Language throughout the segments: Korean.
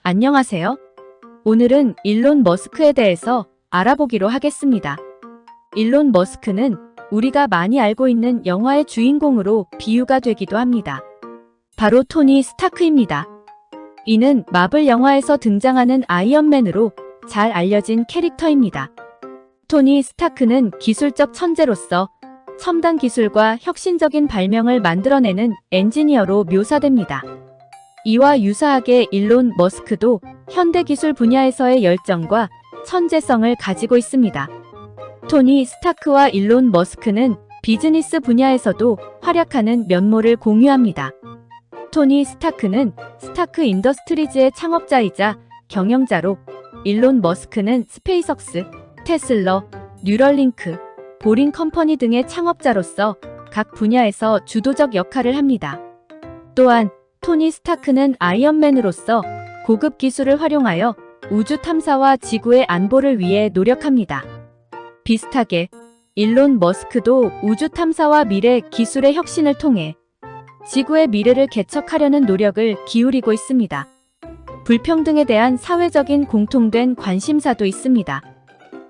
안녕하세요. 오늘은 일론 머스크에 대해서 알아보기로 하겠습니다. 일론 머스크는 우리가 많이 알고 있는 영화의 주인공으로 비유가 되기도 합니다. 바로 토니 스타크입니다. 이는 마블 영화에서 등장하는 아이언맨으로 잘 알려진 캐릭터입니다. 토니 스타크는 기술적 천재로서 첨단 기술과 혁신적인 발명을 만들어내는 엔지니어로 묘사됩니다. 이와 유사하게 일론 머스크도 현대기술 분야에서의 열정과 천재성을 가지고 있습니다. 토니 스타크와 일론 머스크는 비즈니스 분야에서도 활약하는 면모를 공유합니다. 토니 스타크는 스타크 인더스트리즈의 창업자이자 경영자로, 일론 머스크는 스페이스X, 테슬라, 뉴럴링크, 보링 컴퍼니 등의 창업자로서 각 분야에서 주도적 역할을 합니다. 또한 토니 스타크는 아이언맨으로서 고급 기술을 활용하여 우주 탐사와 지구의 안보를 위해 노력합니다. 비슷하게 일론 머스크도 우주 탐사와 미래 기술의 혁신을 통해 지구의 미래를 개척하려는 노력을 기울이고 있습니다. 불평등에 대한 사회적인 공통된 관심사도 있습니다.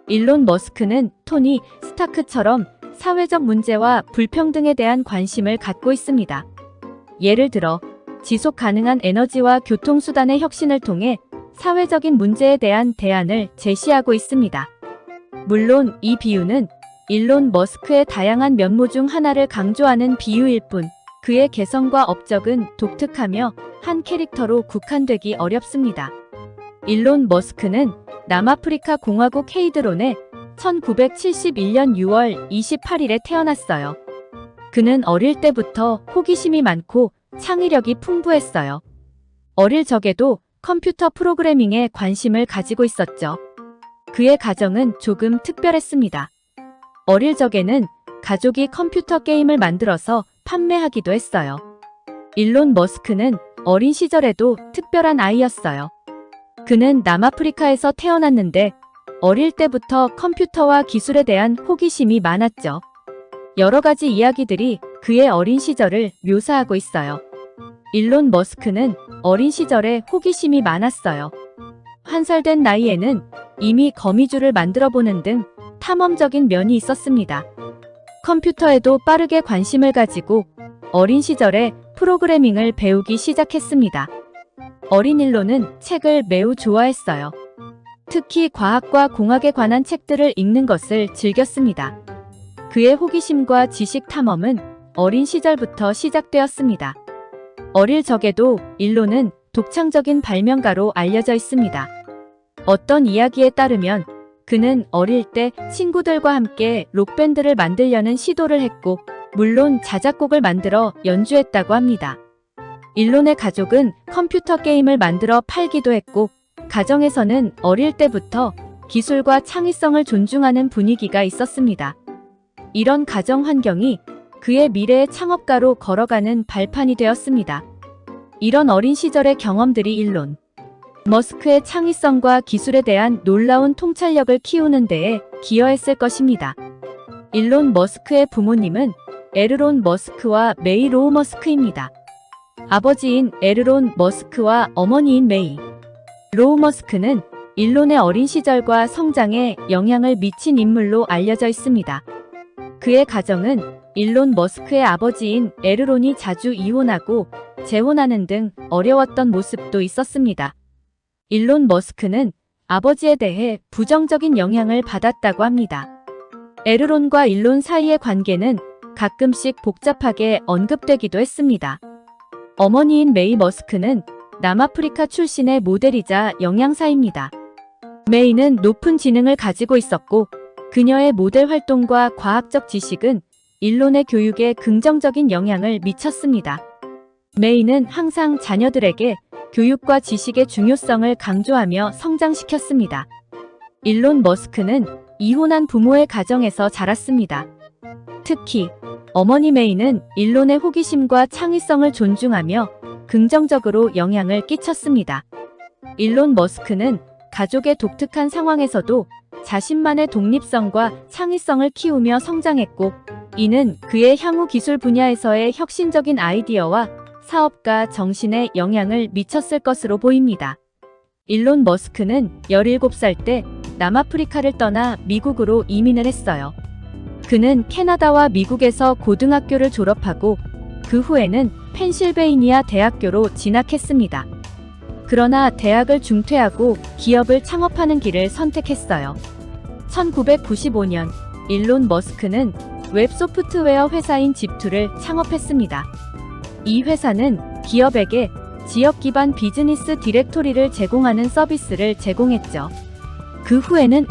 일론 머스크는 토니 스타크처럼 사회적 문제와 불평등에 대한 관심을 갖고 있습니다. 예를 들어 지속 가능한 에너지와 교통수단의 혁신을 통해 사회적인 문제에 대한 대안을 제시하고 있습니다. 물론 이 비유는 일론 머스크의 다양한 면모 중 하나를 강조하는 비유일 뿐, 그의 개성과 업적은 독특하며 한 캐릭터로 국한되기 어렵습니다. 일론 머스크는 남아프리카 공화국 헤이드론에 1971년 6월 28일에 태어났어요. 그는 어릴 때부터 호기심이 많고 창의력이 풍부했어요. 어릴 적에도 컴퓨터 프로그래밍에 관심을 가지고 있었죠. 그의 가정은 조금 특별했습니다. 어릴 적에는 가족이 컴퓨터 게임을 만들어서 판매하기도 했어요. 일론 머스크는 어린 시절에도 특별한 아이였어요. 그는 남아프리카에서 태어났는데 어릴 때부터 컴퓨터와 기술에 대한 호기심이 많았죠. 여러 가지 이야기들이 그의 어린 시절을 묘사하고 있어요. 일론 머스크는 어린 시절에 호기심이 많았어요. 1살 된 나이에는 이미 거미줄을 만들어보는 등 탐험적인 면이 있었습니다. 컴퓨터에도 빠르게 관심을 가지고 어린 시절에 프로그래밍을 배우기 시작했습니다. 어린 일론은 책을 매우 좋아했어요. 특히 과학과 공학에 관한 책들을 읽는 것을 즐겼습니다. 그의 호기심과 지식 탐험은 어린 시절부터 시작되었습니다. 어릴 적에도 일론은 독창적인 발명가로 알려져 있습니다. 어떤 이야기에 따르면 그는 어릴 때 친구들과 함께 록밴드를 만들려는 시도를 했고, 물론 자작곡을 만들어 연주했다고 합니다. 일론의 가족은 컴퓨터 게임을 만들어 팔기도 했고, 가정에서는 어릴 때부터 기술과 창의성을 존중하는 분위기가 있었습니다. 이런 가정 환경이 그의 미래의 창업가로 걸어가는 발판이 되었습니다. 이런 어린 시절의 경험들이 일론 머스크의 창의성과 기술에 대한 놀라운 통찰력을 키우는 데에 기여했을 것입니다. 일론 머스크의 부모님은 에르론 머스크와 메이 로우 머스크입니다. 아버지인 에르론 머스크와 어머니인 메이 로우 머스크는 일론의 어린 시절과 성장에 영향을 미친 인물로 알려져 있습니다. 그의 가정은 일론 머스크의 아버지인 에르론이 자주 이혼하고 재혼하는 등 어려웠던 모습도 있었습니다. 일론 머스크는 아버지에 대해 부정적인 영향을 받았다고 합니다. 에르론과 일론 사이의 관계는 가끔씩 복잡하게 언급되기도 했습니다. 어머니인 메이 머스크는 남아프리카 출신의 모델이자 영양사입니다. 메이는 높은 지능을 가지고 있었고, 그녀의 모델 활동과 과학적 지식은 일론의 교육에 긍정적인 영향을 미쳤습니다. 메이는 항상 자녀들에게 교육과 지식의 중요성을 강조하며 성장시켰습니다. 일론 머스크는 이혼한 부모의 가정에서 자랐습니다. 특히 어머니 메이는 일론의 호기심과 창의성을 존중하며 긍정적으로 영향을 끼쳤습니다. 일론 머스크는 가족의 독특한 상황에서도 자신만의 독립성과 창의성을 키우며 성장했고, 이는 그의 향후 기술 분야에서의 혁신적인 아이디어와 사업가 정신에 영향을 미쳤을 것으로 보입니다. 일론 머스크는 17살 때 남아프리카를 떠나 미국으로 이민을 했어요. 그는 캐나다와 미국에서 고등학교를 졸업하고 그 후에는 펜실베이니아 대학교로 진학했습니다. 그러나 대학을 중퇴하고 기업을 창업하는 길을 선택했어요. 1995년 일론 머스크는 웹 소프트웨어 회사인 집투를 창업했습니다. 이 회사는 기업에게 지역 기반 비즈니스 디렉토리를 제공하는 서비스를 제공했죠. 그 후에는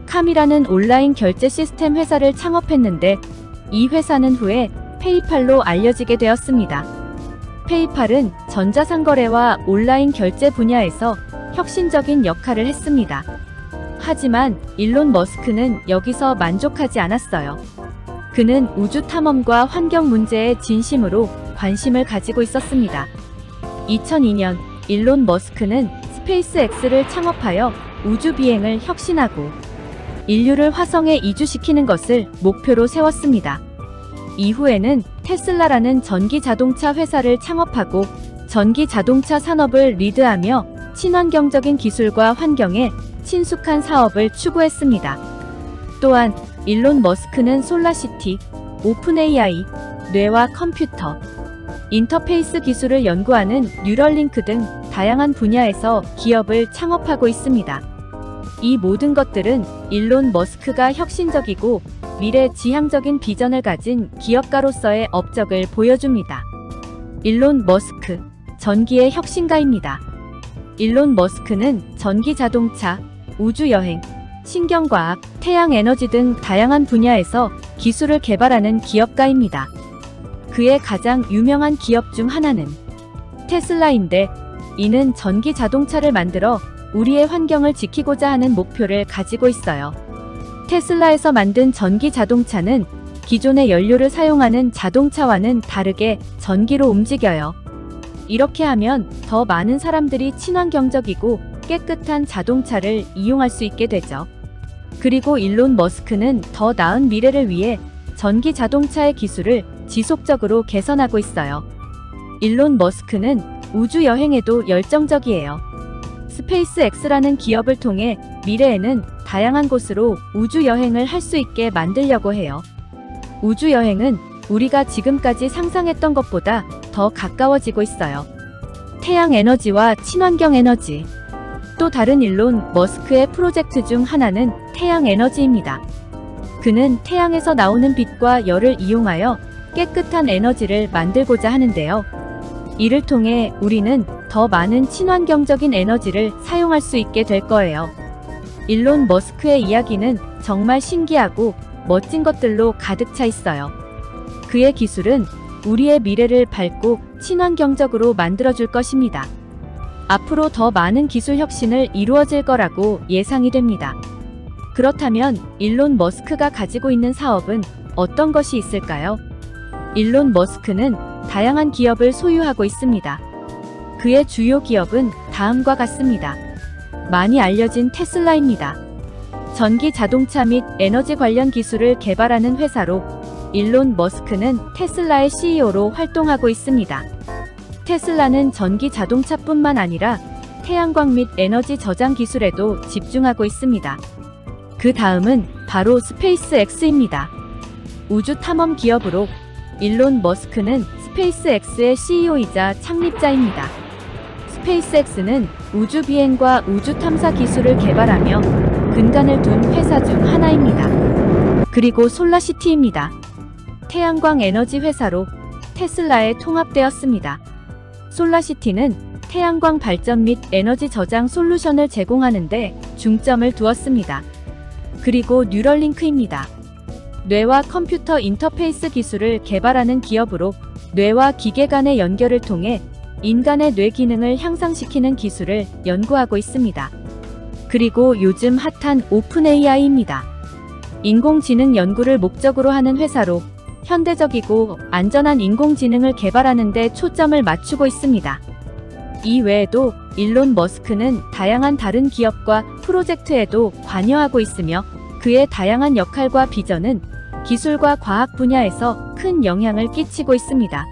캄이라는 온라인 결제 시스템 회사를 창업했는데 이 회사는 후에 페이팔로 알려지게 되었습니다. 페이팔은 전자상거래와 온라인 결제 분야에서 혁신적인 역할을 했습니다. 하지만 일론 머스크는 여기서 만족하지 않았어요. 그는 우주 탐험과 환경 문제에 진심으로 관심을 가지고 있었습니다. 2002년 일론 머스크는 스페이스X를 창업하여 우주 비행을 혁신하고 인류를 화성에 이주시키는 것을 목표로 세웠습니다. 이후에는 테슬라라는 전기 자동차 회사를 창업하고 전기 자동차 산업을 리드하며 친환경적인 기술과 환경에 친숙한 사업을 추구했습니다. 또한 일론 머스크는 솔라시티, 오픈 AI, 뇌와 컴퓨터, 인터페이스 기술을 연구하는 뉴럴링크 등 다양한 분야에서 기업을 창업하고 있습니다. 이 모든 것들은 일론 머스크가 혁신적이고 미래지향적인 비전을 가진 기업가로서의 업적을 보여줍니다. 일론 머스크, 전기의 혁신가입니다. 일론 머스크는 전기 자동차, 우주여행, 신경과학, 태양에너지 등 다양한 분야에서 기술을 개발하는 기업가입니다. 그의 가장 유명한 기업 중 하나는 테슬라인데 이는 전기 자동차를 만들어 우리의 환경을 지키고자 하는 목표를 가지고 있어요. 테슬라에서 만든 전기 자동차는 기존의 연료를 사용하는 자동차와는 다르게 전기로 움직여요. 이렇게 하면 더 많은 사람들이 친환경적이고 깨끗한 자동차를 이용할 수 있게 되죠. 그리고 일론 머스크는 더 나은 미래를 위해 전기 자동차의 기술을 지속적으로 개선하고 있어요. 일론 머스크는 우주 여행에도 열정적이에요. 스페이스X라는 기업을 통해 미래에는 다양한 곳으로 우주 여행을 할 수 있게 만들려고 해요. 우주 여행은 우리가 지금까지 상상했던 것보다 더 가까워지고 있어요. 태양 에너지와 친환경 에너지. 또 다른 일론 머스크의 프로젝트 중 하나는 태양 에너지입니다. 그는 태양에서 나오는 빛과 열을 이용하여 깨끗한 에너지를 만들고자 하는데요. 이를 통해 우리는 더 많은 친환경적인 에너지를 사용할 수 있게 될 거예요. 일론 머스크의 이야기는 정말 신기하고 멋진 것들로 가득 차 있어요. 그의 기술은 우리의 미래를 밝고 친환경적으로 만들어줄 것입니다. 앞으로 더 많은 기술 혁신을 이루어질 거라고 예상이 됩니다. 그렇다면 일론 머스크가 가지고 있는 사업은 어떤 것이 있을까요? 일론 머스크는 다양한 기업을 소유하고 있습니다. 그의 주요 기업은 다음과 같습니다. 많이 알려진 테슬라입니다. 전기 자동차 및 에너지 관련 기술을 개발하는 회사로 일론 머스크는 테슬라의 CEO로 활동하고 있습니다. 테슬라는 전기 자동차뿐만 아니라 태양광 및 에너지 저장 기술에도 집중하고 있습니다. 그 다음은 바로 스페이스X입니다. 우주 탐험 기업으로 일론 머스크는 스페이스X의 CEO이자 창립자입니다. 스페이스X는 우주 비행과 우주 탐사 기술을 개발하며 근간을 둔 회사 중 하나입니다. 그리고 솔라시티입니다. 태양광 에너지 회사로 테슬라에 통합되었습니다. 솔라시티는 태양광 발전 및 에너지 저장 솔루션을 제공하는 데 중점을 두었습니다. 그리고 뉴럴링크입니다. 뇌와 컴퓨터 인터페이스 기술을 개발하는 기업으로 뇌와 기계 간의 연결을 통해 인간의 뇌 기능을 향상시키는 기술을 연구하고 있습니다. 그리고 요즘 핫한 오픈 AI입니다. 인공지능 연구를 목적으로 하는 회사로 현대적이고 안전한 인공지능을 개발하는 데 초점을 맞추고 있습니다. 이 외에도 일론 머스크는 다양한 다른 기업과 프로젝트에도 관여하고 있으며 그의 다양한 역할과 비전은 기술과 과학 분야에서 큰 영향을 끼치고 있습니다.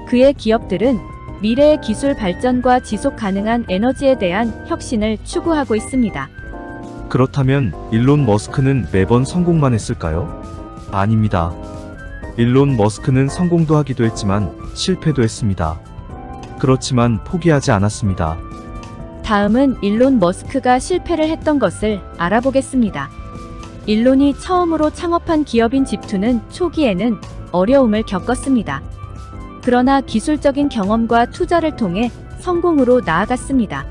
그의 기업들은 미래의 기술 발전과 지속 가능한 에너지에 대한 혁신을 추구하고 있습니다. 그렇다면 일론 머스크는 매번 성공만 했을까요? 아닙니다. 일론 머스크는 성공도 하기도 했지만 실패도 했습니다. 그렇지만 포기하지 않았습니다. 다음은 일론 머스크가 실패를 했던 것을 알아보겠습니다. 일론이 처음으로 창업한 기업인 집투는 초기에는 어려움을 겪었습니다. 그러나 기술적인 경험과 투자를 통해 성공으로 나아갔습니다.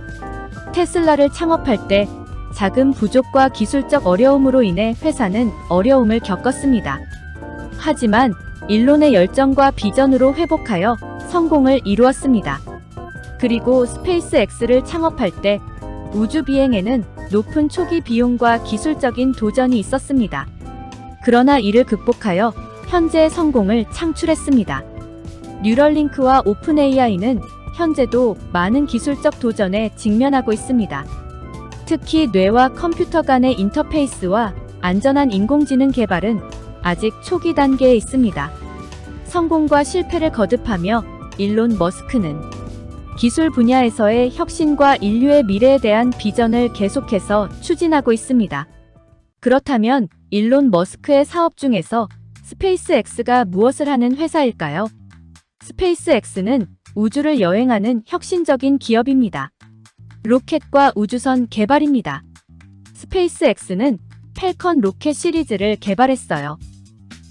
테슬라를 창업할 때 자금 부족과 기술적 어려움으로 인해 회사는 어려움을 겪었습니다. 하지만 일론의 열정과 비전으로 회복하여 성공을 이루었습니다. 그리고 스페이스X를 창업할 때 우주 비행에는 높은 초기 비용과 기술적인 도전이 있었습니다. 그러나 이를 극복하여 현재의 성공을 창출했습니다. 뉴럴링크와 오픈 AI는 현재도 많은 기술적 도전에 직면하고 있습니다. 특히 뇌와 컴퓨터 간의 인터페이스와 안전한 인공지능 개발은 아직 초기 단계에 있습니다. 성공과 실패를 거듭하며 일론 머스크는 기술 분야에서의 혁신과 인류의 미래에 대한 비전을 계속해서 추진하고 있습니다. 그렇다면 일론 머스크의 사업 중에서 스페이스X가 무엇을 하는 회사일까요? 스페이스X는 우주를 여행하는 혁신적인 기업입니다. 로켓과 우주선 개발입니다. 스페이스X는 팰컨 로켓 시리즈를 개발했어요.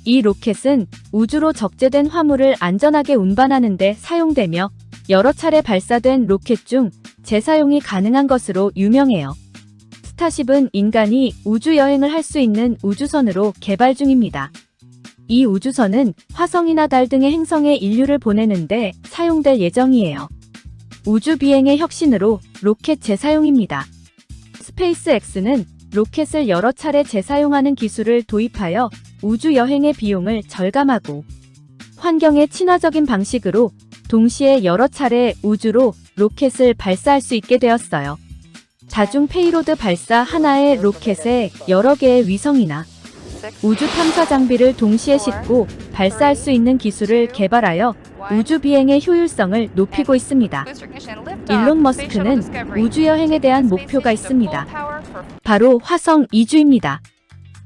이 로켓은 우주로 적재된 화물을 안전하게 운반하는 데 사용되며 여러 차례 발사된 로켓 중 재사용이 가능한 것으로 유명해요. 스타쉽은 인간이 우주 여행을 할 수 있는 우주선으로 개발 중입니다. 이 우주선은 화성이나 달 등의 행성에 인류를 보내는데 사용될 예정이에요. 우주 비행의 혁신으로 로켓 재사용입니다. 스페이스X는 로켓을 여러 차례 재사용하는 기술을 도입하여 우주 여행의 비용을 절감하고 환경에 친화적인 방식으로 동시에 여러 차례 우주로 로켓을 발사할 수 있게 되었어요. 다중 페이로드 발사 하나의 로켓에 여러 개의 위성이나 우주 탐사 장비를 동시에 싣고 발사할 수 있는 기술을 개발하여 우주 비행의 효율성을 높이고 있습니다. 일론 머스크는 우주 여행에 대한 목표가 있습니다. 바로 화성 이주입니다.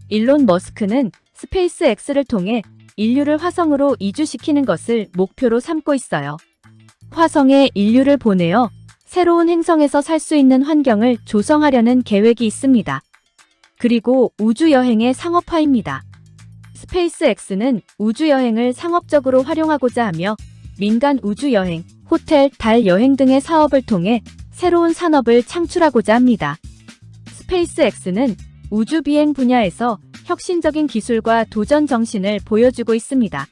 일론 머스크는 스페이스X를 통해 인류를 화성으로 이주시키는 것을 목표로 삼고 있어요. 화성에 인류를 보내어 새로운 행성에서 살 수 있는 환경을 조성하려는 계획이 있습니다. 그리고 우주 여행의 상업화입니다. 스페이스X는 우주 여행을 상업적으로 활용하고자 하며 민간 우주 여행, 호텔, 달 여행 등의 사업을 통해 새로운 산업을 창출하고자 합니다. 스페이스X는 우주 비행 분야에서 혁신적인 기술과 도전 정신을 보여주고 있습니다.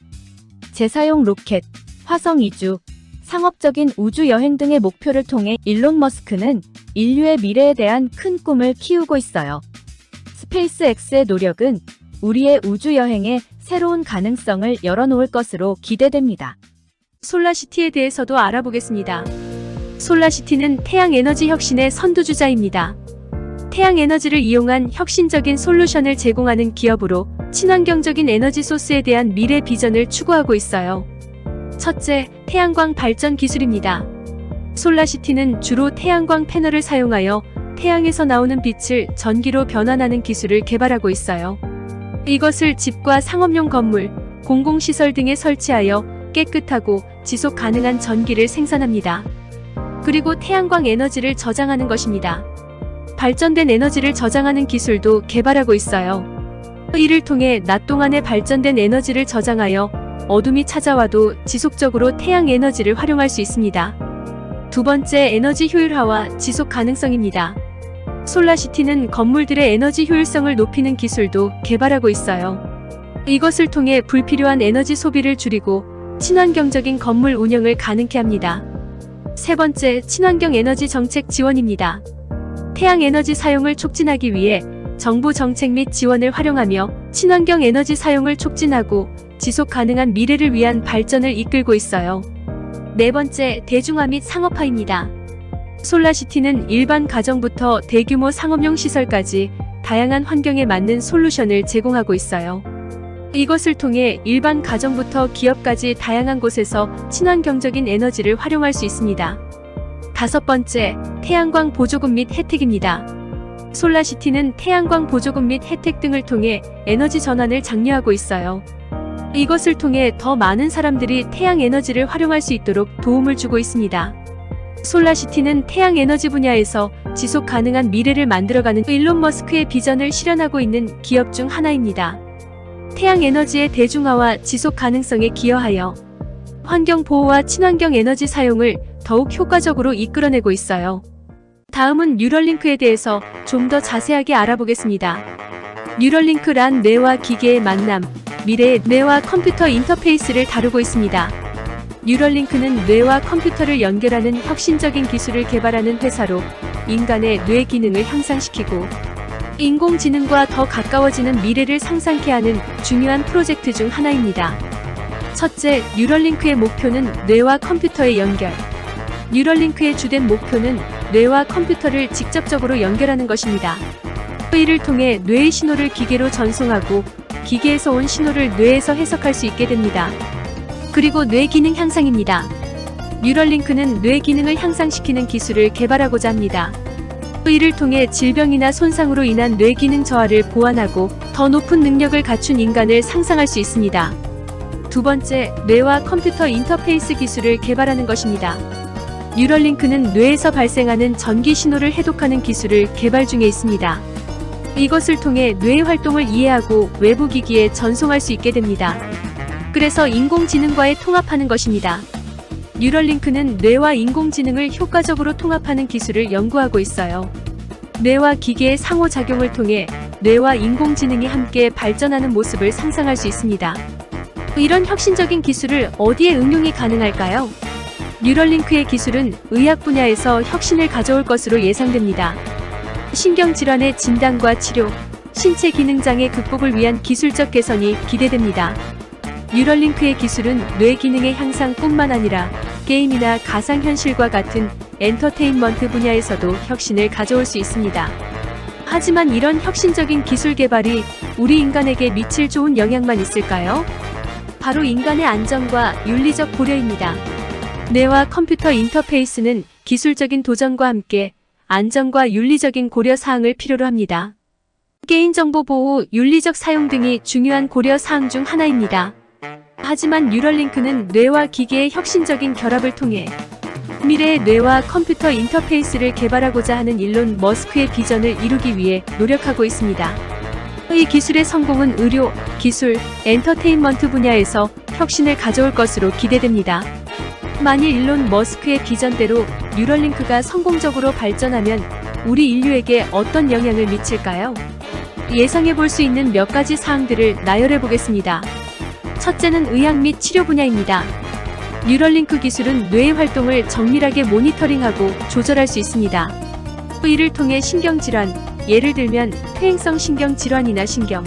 재사용 로켓, 화성 이주, 상업적인 우주 여행 등의 목표를 통해 일론 머스크는 인류의 미래에 대한 큰 꿈을 키우고 있어요. 스페이스X의 노력은 우리의 우주 여행에 새로운 가능성을 열어놓을 것으로 기대됩니다. 솔라시티에 대해서도 알아보겠습니다. 솔라시티는 태양 에너지 혁신의 선두주자입니다. 태양 에너지를 이용한 혁신적인 솔루션을 제공하는 기업으로 친환경적인 에너지 소스에 대한 미래 비전을 추구하고 있어요. 첫째, 태양광 발전 기술입니다. 솔라시티는 주로 태양광 패널을 사용하여 태양에서 나오는 빛을 전기로 변환하는 기술을 개발하고 있어요. 이것을 집과 상업용 건물, 공공시설 등에 설치하여 깨끗하고 지속 가능한 전기를 생산합니다. 그리고 태양광 에너지를 저장하는 것입니다. 발전된 에너지를 저장하는 기술도 개발하고 있어요. 이를 통해 낮 동안에 발전된 에너지를 저장하여 어둠이 찾아와도 지속적으로 태양 에너지를 활용할 수 있습니다. 두 번째, 에너지 효율화와 지속 가능성입니다. 솔라시티는 건물들의 에너지 효율성을 높이는 기술도 개발하고 있어요. 이것을 통해 불필요한 에너지 소비를 줄이고 친환경적인 건물 운영을 가능케 합니다. 세 번째, 친환경 에너지 정책 지원입니다. 태양 에너지 사용을 촉진하기 위해 정부 정책 및 지원을 활용하며 친환경 에너지 사용을 촉진하고 지속 가능한 미래를 위한 발전을 이끌고 있어요. 네 번째, 대중화 및 상업화입니다. 솔라시티는 일반 가정부터 대규모 상업용 시설까지 다양한 환경에 맞는 솔루션을 제공하고 있어요. 이것을 통해 일반 가정부터 기업까지 다양한 곳에서 친환경적인 에너지를 활용할 수 있습니다. 다섯 번째, 태양광 보조금 및 혜택입니다. 솔라시티는 태양광 보조금 및 혜택 등을 통해 에너지 전환을 장려하고 있어요. 이것을 통해 더 많은 사람들이 태양 에너지를 활용할 수 있도록 도움을 주고 있습니다. 솔라시티는 태양 에너지 분야에서 지속 가능한 미래를 만들어가는 일론 머스크의 비전을 실현하고 있는 기업 중 하나입니다. 태양 에너지의 대중화와 지속 가능성에 기여하여 환경 보호와 친환경 에너지 사용을 더욱 효과적으로 이끌어내고 있어요. 다음은 뉴럴링크에 대해서 좀 더 자세하게 알아보겠습니다. 뉴럴링크란 뇌와 기계의 만남, 미래의 뇌와 컴퓨터 인터페이스를 다루고 있습니다. 뉴럴링크는 뇌와 컴퓨터를 연결하는 혁신적인 기술을 개발하는 회사로 인간의 뇌 기능을 향상시키고 인공지능과 더 가까워지는 미래를 상상케 하는 중요한 프로젝트 중 하나입니다. 첫째, 뉴럴링크의 목표는 뇌와 컴퓨터의 연결. 뉴럴링크의 주된 목표는 뇌와 컴퓨터를 직접적으로 연결하는 것입니다. 이를 통해 뇌의 신호를 기계로 전송하고 기계에서 온 신호를 뇌에서 해석할 수 있게 됩니다. 그리고 뇌 기능 향상입니다. 뉴럴링크는 뇌 기능을 향상시키는 기술을 개발하고자 합니다. 이를 통해 질병이나 손상으로 인한 뇌 기능 저하를 보완하고 더 높은 능력을 갖춘 인간을 상상할 수 있습니다. 두 번째, 뇌와 컴퓨터 인터페이스 기술을 개발하는 것입니다. 뉴럴링크는 뇌에서 발생하는 전기 신호를 해독하는 기술을 개발 중에 있습니다. 이것을 통해 뇌의 활동을 이해하고 외부 기기에 전송할 수 있게 됩니다. 그래서 인공지능과의 통합하는 것입니다. 뉴럴링크는 뇌와 인공지능을 효과적으로 통합하는 기술을 연구하고 있어요. 뇌와 기계의 상호작용을 통해 뇌와 인공지능이 함께 발전하는 모습을 상상할 수 있습니다. 이런 혁신적인 기술을 어디에 응용이 가능할까요? 뉴럴링크의 기술은 의학 분야에서 혁신을 가져올 것으로 예상됩니다. 신경질환의 진단과 치료, 신체 기능장애 극복을 위한 기술적 개선이 기대됩니다. 뉴럴링크의 기술은 뇌 기능의 향상뿐만 아니라 게임이나 가상현실과 같은 엔터테인먼트 분야에서도 혁신을 가져올 수 있습니다. 하지만 이런 혁신적인 기술 개발이 우리 인간에게 미칠 좋은 영향만 있을까요? 바로 인간의 안전과 윤리적 고려입니다. 뇌와 컴퓨터 인터페이스는 기술적인 도전과 함께 안전과 윤리적인 고려 사항을 필요로 합니다. 개인정보 보호, 윤리적 사용 등이 중요한 고려 사항 중 하나입니다. 하지만 뉴럴링크는 뇌와 기계의 혁신적인 결합을 통해 미래의 뇌와 컴퓨터 인터페이스를 개발하고자 하는 일론 머스크의 비전을 이루기 위해 노력하고 있습니다. 이 기술의 성공은 의료, 기술, 엔터테인먼트 분야에서 혁신을 가져올 것으로 기대됩니다. 만일 일론 머스크의 비전대로 뉴럴링크가 성공적으로 발전하면 우리 인류에게 어떤 영향을 미칠까요? 예상해 볼 수 있는 몇 가지 사항들을 나열해 보겠습니다. 첫째는 의학 및 치료 분야입니다. 뉴럴링크 기술은 뇌의 활동을 정밀하게 모니터링하고 조절할 수 있습니다. 이를 통해 신경질환, 예를 들면 퇴행성 신경질환이나 신경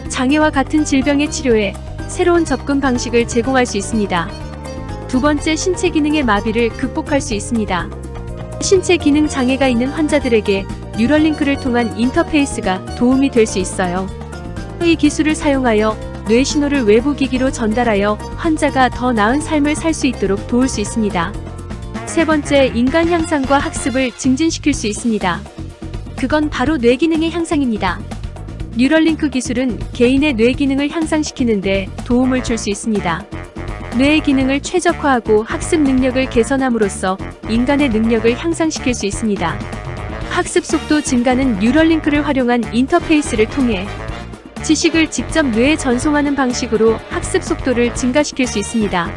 장애와 같은 질병의 치료에 새로운 접근 방식을 제공할 수 있습니다. 두 번째, 신체 기능의 마비를 극복할 수 있습니다. 신체 기능 장애가 있는 환자들에게 뉴럴링크를 통한 인터페이스가 도움이 될 수 있어요. 이 기술을 사용하여 뇌 신호를 외부 기기로 전달하여 환자가 더 나은 삶을 살 수 있도록 도울 수 있습니다. 세 번째, 인간 향상과 학습을 증진시킬 수 있습니다. 그건 바로 뇌 기능의 향상입니다. 뉴럴링크 기술은 개인의 뇌 기능을 향상시키는데 도움을 줄 수 있습니다. 뇌의 기능을 최적화하고 학습 능력을 개선함으로써 인간의 능력을 향상시킬 수 있습니다. 학습 속도 증가는 뉴럴링크를 활용한 인터페이스를 통해 지식을 직접 뇌에 전송하는 방식으로 학습 속도를 증가시킬 수 있습니다.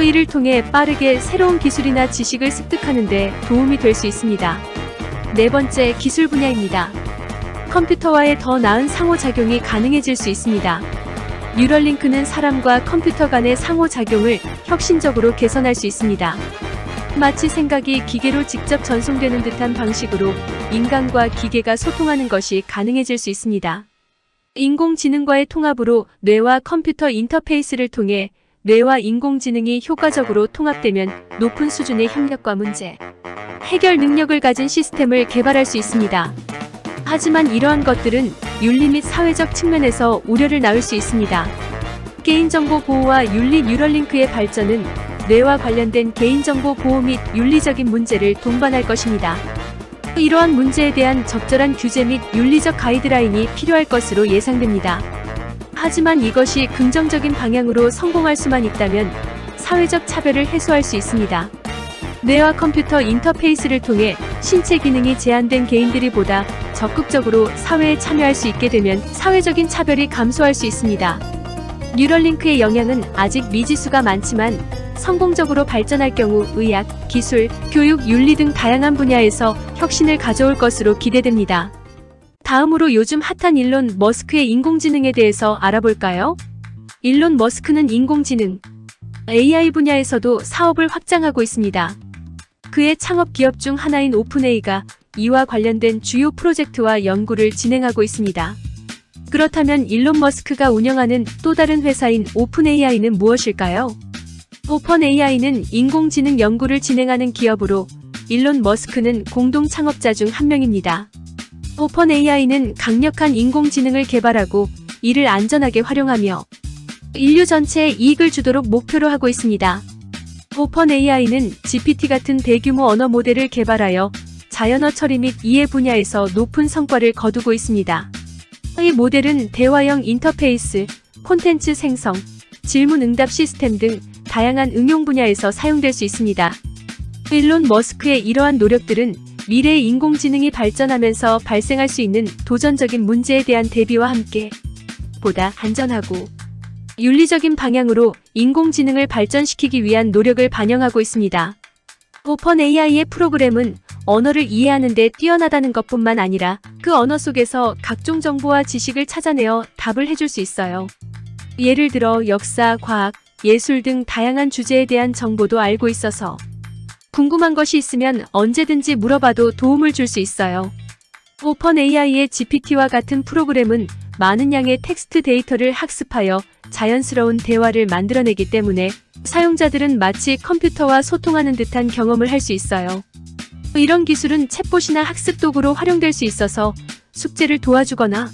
이를 통해 빠르게 새로운 기술이나 지식을 습득하는 데 도움이 될 수 있습니다. 네 번째, 기술 분야입니다. 컴퓨터와의 더 나은 상호작용이 가능해질 수 있습니다. 뉴럴링크는 사람과 컴퓨터 간의 상호작용을 혁신적으로 개선할 수 있습니다. 마치 생각이 기계로 직접 전송되는 듯한 방식으로 인간과 기계가 소통하는 것이 가능해질 수 있습니다. 인공지능과의 통합으로 뇌와 컴퓨터 인터페이스를 통해 뇌와 인공지능이 효과적으로 통합되면 높은 수준의 협력과 문제 해결 능력을 가진 시스템을 개발할 수 있습니다. 하지만 이러한 것들은 윤리 및 사회적 측면에서 우려를 낳을 수 있습니다. 개인정보 보호와 윤리 뉴럴링크의 발전은 뇌와 관련된 개인정보 보호 및 윤리적인 문제를 동반할 것입니다. 이러한 문제에 대한 적절한 규제 및 윤리적 가이드라인이 필요할 것으로 예상됩니다. 하지만 이것이 긍정적인 방향으로 성공할 수만 있다면 사회적 차별을 해소할 수 있습니다. 뇌와 컴퓨터 인터페이스를 통해 신체 기능이 제한된 개인들이 보다 적극적으로 사회에 참여할 수 있게 되면 사회적인 차별이 감소할 수 있습니다. 뉴럴링크의 영향은 아직 미지수가 많지만 성공적으로 발전할 경우 의학, 기술, 교육, 윤리 등 다양한 분야에서 혁신을 가져올 것으로 기대됩니다. 다음으로 요즘 핫한 일론 머스크의 인공지능에 대해서 알아볼까요? 일론 머스크는 인공지능, AI 분야에서도 사업을 확장하고 있습니다. 그의 창업 기업 중 하나인 오픈AI가 이와 관련된 주요 프로젝트와 연구를 진행하고 있습니다. 그렇다면 일론 머스크가 운영하는 또 다른 회사인 오픈AI는 무엇일까요? 오픈AI는 인공지능 연구를 진행하는 기업으로 일론 머스크는 공동 창업자 중 한 명입니다. 오픈AI는 강력한 인공지능을 개발하고 이를 안전하게 활용하며 인류 전체에 이익을 주도록 목표로 하고 있습니다. 오픈AI는 GPT 같은 대규모 언어 모델을 개발하여 자연어 처리 및 이해 분야에서 높은 성과를 거두고 있습니다. 이 모델은 대화형 인터페이스, 콘텐츠 생성, 질문 응답 시스템 등 다양한 응용 분야에서 사용될 수 있습니다. 일론 머스크의 이러한 노력들은 미래의 인공지능이 발전하면서 발생할 수 있는 도전적인 문제에 대한 대비와 함께 보다 안전하고 윤리적인 방향으로 인공지능을 발전시키기 위한 노력을 반영하고 있습니다. 오픈AI의 프로그램은 언어를 이해하는 데 뛰어나다는 것뿐만 아니라 그 언어 속에서 각종 정보와 지식을 찾아내어 답을 해줄 수 있어요. 예를 들어 역사, 과학, 예술 등 다양한 주제에 대한 정보도 알고 있어서 궁금한 것이 있으면 언제든지 물어봐도 도움을 줄 수 있어요. 오픈AI의 GPT와 같은 프로그램은 많은 양의 텍스트 데이터를 학습하여 자연스러운 대화를 만들어내기 때문에 사용자들은 마치 컴퓨터와 소통하는 듯한 경험을 할 수 있어요. 이런 기술은 챗봇이나 학습 도구로 활용될 수 있어서 숙제를 도와주거나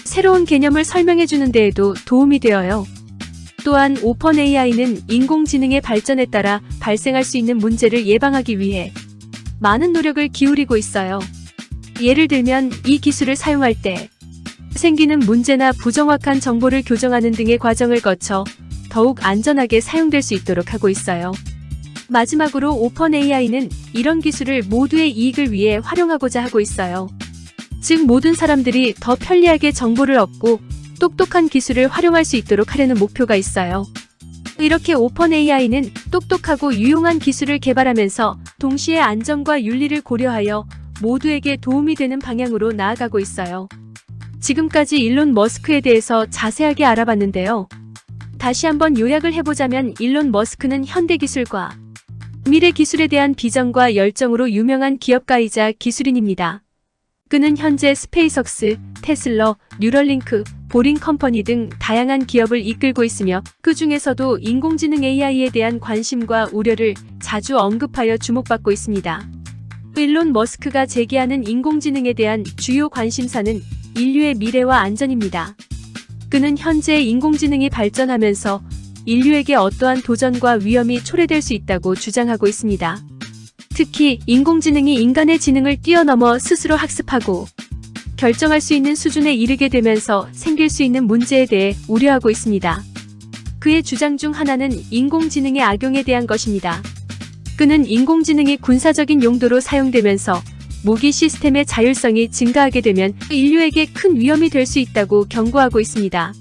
새로운 개념을 설명해주는 데에도 도움이 되어요. 또한 오픈AI는 인공지능의 발전에 따라 발생할 수 있는 문제를 예방하기 위해 많은 노력을 기울이고 있어요. 예를 들면 이 기술을 사용할 때 생기는 문제나 부정확한 정보를 교정하는 등의 과정을 거쳐 더욱 안전하게 사용될 수 있도록 하고 있어요. 마지막으로 오픈AI는 이런 기술을 모두의 이익을 위해 활용하고자 하고 있어요. 즉 모든 사람들이 더 편리하게 정보를 얻고 똑똑한 기술을 활용할 수 있도록 하려는 목표가 있어요. 이렇게 오픈AI는 똑똑하고 유용한 기술을 개발하면서 동시에 안전과 윤리를 고려하여 모두에게 도움이 되는 방향으로 나아가고 있어요. 지금까지 일론 머스크에 대해서 자세하게 알아봤는데요. 다시 한번 요약을 해보자면 일론 머스크는 현대기술과 미래기술에 대한 비전과 열정으로 유명한 기업가이자 기술인입니다. 그는 현재 스페이스X, 테슬러, 뉴럴링크, 보링컴퍼니 등 다양한 기업을 이끌고 있으며 그 중에서도 인공지능 AI에 대한 관심과 우려를 자주 언급하여 주목받고 있습니다. 일론 머스크가 제기하는 인공지능에 대한 주요 관심사는 인류의 미래와 안전입니다. 그는 현재 인공지능이 발전하면서 인류에게 어떠한 도전과 위험이 초래될 수 있다고 주장하고 있습니다. 특히 인공지능이 인간의 지능을 뛰어넘어 스스로 학습하고 결정할 수 있는 수준에 이르게 되면서 생길 수 있는 문제에 대해 우려하고 있습니다. 그의 주장 중 하나는 인공지능의 악용에 대한 것입니다. 그는 인공지능이 군사적인 용도로 사용되면서 무기 시스템의 자율성이 증가하게 되면 인류에게 큰 위험이 될 수 있다고 경고하고 있습니다.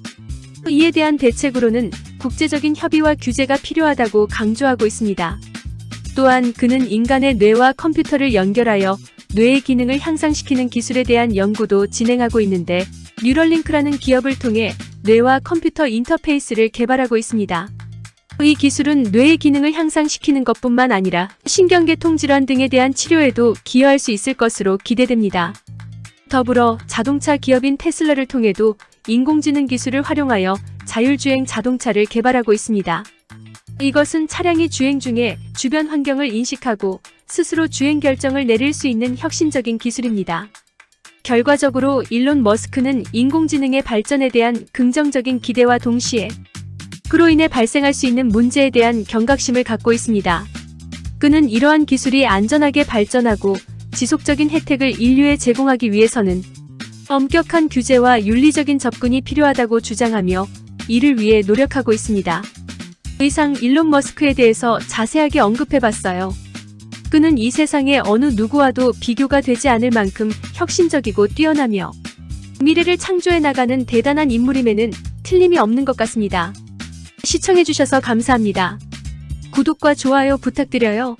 이에 대한 대책으로는 국제적인 협의와 규제가 필요하다고 강조하고 있습니다. 또한 그는 인간의 뇌와 컴퓨터를 연결하여 뇌의 기능을 향상시키는 기술에 대한 연구도 진행하고 있는데 뉴럴링크라는 기업을 통해 뇌와 컴퓨터 인터페이스를 개발하고 있습니다. 이 기술은 뇌의 기능을 향상시키는 것뿐만 아니라 신경계통 질환 등에 대한 치료에도 기여할 수 있을 것으로 기대됩니다. 더불어 자동차 기업인 테슬라를 통해도 인공지능 기술을 활용하여 자율주행 자동차를 개발하고 있습니다. 이것은 차량이 주행 중에 주변 환경을 인식하고 스스로 주행 결정을 내릴 수 있는 혁신적인 기술입니다. 결과적으로 일론 머스크는 인공지능의 발전에 대한 긍정적인 기대와 동시에 그로 인해 발생할 수 있는 문제에 대한 경각심을 갖고 있습니다. 그는 이러한 기술이 안전하게 발전하고 지속적인 혜택을 인류에 제공하기 위해서는 엄격한 규제와 윤리적인 접근이 필요하다고 주장하며 이를 위해 노력하고 있습니다. 이상 일론 머스크에 대해서 자세하게 언급해봤어요. 그는 이 세상의 어느 누구와도 비교가 되지 않을 만큼 혁신적이고 뛰어나며 미래를 창조해 나가는 대단한 인물임에는 틀림이 없는 것 같습니다. 시청해주셔서 감사합니다. 구독과 좋아요 부탁드려요.